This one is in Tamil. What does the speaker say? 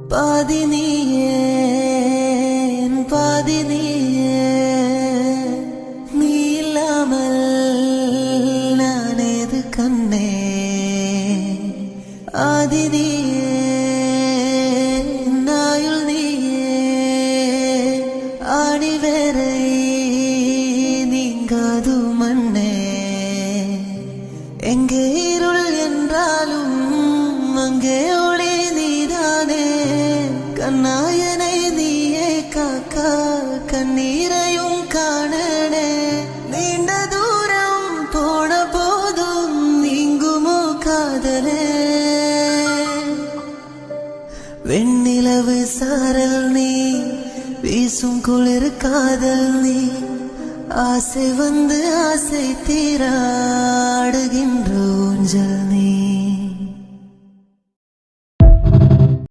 பாதி நீயே பாதி நீயே நீ இல்லாமல் நான் ஏது கண்ணே ஆதி நீயே நாயுள் நீயே ஆணி வேறை நீங்காது மண்ணே எங்கே இருள் என்றாலும் அங்கே ஒளி நீதானே கண்ணாயனை நீயே காக்கா கண்ணீரையும் காணனே நீண்ட தூரம் போன போதும் நீங்குமோ காதலே வெண்ணிலவு சாரல் நீ வீசும் குளிர் காதல் நீ ஆசை வந்து ஆசை தீராடுகின்ற ஊஞ்சல் நீ